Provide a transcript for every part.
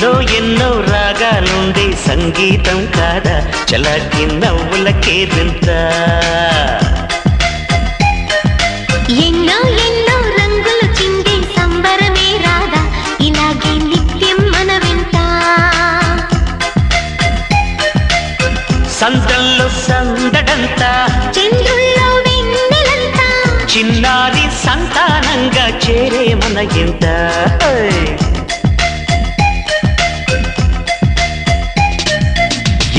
ఎన్నో ఎన్నో రాగాలుండే సంగీతం కాదా చలాకి నవ్వులకే వింత ఎన్నో ఎన్నో రంగులు చిందే సంబరమే రాదా ఇలాగే నిత్యం మన వింత సందల్లో సందడంతా చంద్రుల్లో వెన్నెలంతా చిన్నారి సంతానంగా చేరే మన ఇంత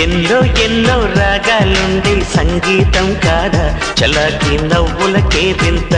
ఎన్నో ఎన్నో రాగాలుండే సంగీతం కాదా చలాకి నవ్వులకే వింత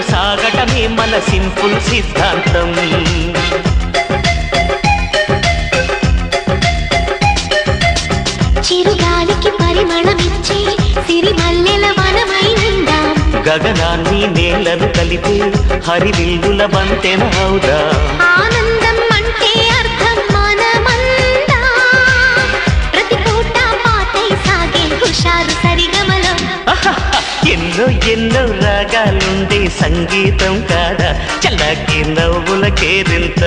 సాగటమే మన సింపుల్ సిద్ధాంతం చిరుగాలికి పరిమళమిచ్చే సిరిమల్లెల వనమై నిందాం గగనాన్ని నేలను కలిపే హరివిల్లుల వంతెన అవుదాం ఆనందం అంటే అర్థం మనమందా ప్రతి పూట పాటై సాగే హుషారు సరిగమలో ఎన్నో ఎన్నో రాగాలుండే సంగీతం కాదా చలాకి నవ్వులకే వింత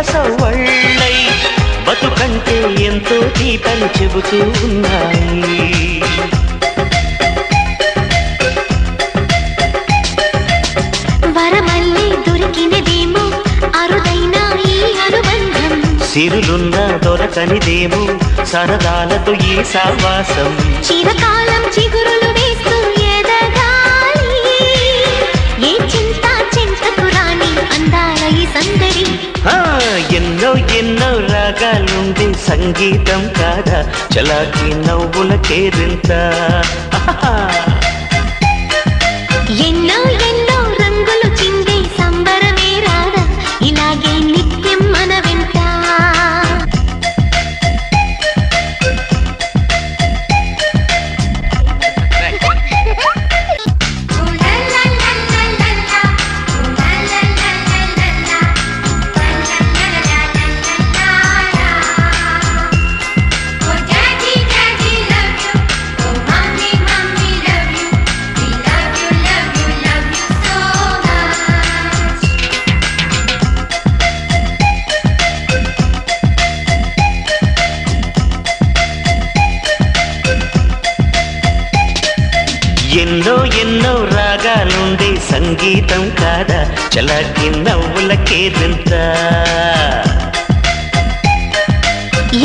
సవ్వళ్ళై బతుకంటే ఎంతో తీపని చెబుతూ ఉన్నాయి వరమల్లే దొరికినదేమో అరుదైన ఈ అనుబంధం సిరులున్న దొరకనిదేమో సరదాలతో ఈ సావాసం చిరకాలం చిగురులు వేస్తూ ఎదగాలి ఏ చింత చింతకు రాని అందాల ఈ సందడి ఎన్నో ఎన్నో రాగాలుండే సంగీతం కాదా చలాకి నవ్వులకే వింత ఎన్నో ఎన్నో రంగులు చిందే సంబరమే రాదా ఇలాగే నిత్యం మన వింత ఎన్నో ఎన్నో రాగాలుండే సంగీతం కాదా చలాకి నవ్వులకే వింత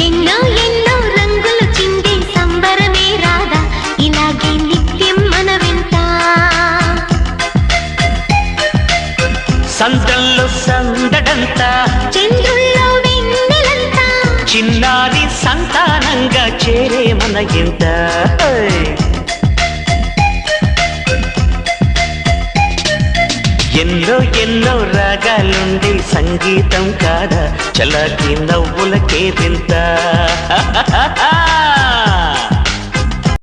ఎన్నో ఎన్నో రంగులు చిందే సంబరమే రాదా ఇలాగే నిత్యం మన వింత సందల్లో సందడంతా చంద్రుల్లో వెన్నెలంతా చిన్నారి సంతానంగా చేరే మన ఇంత ఎన్నో ఎన్నో రాగాలుండే సంగీతం కాదా చలాకి నవ్వులకే వింత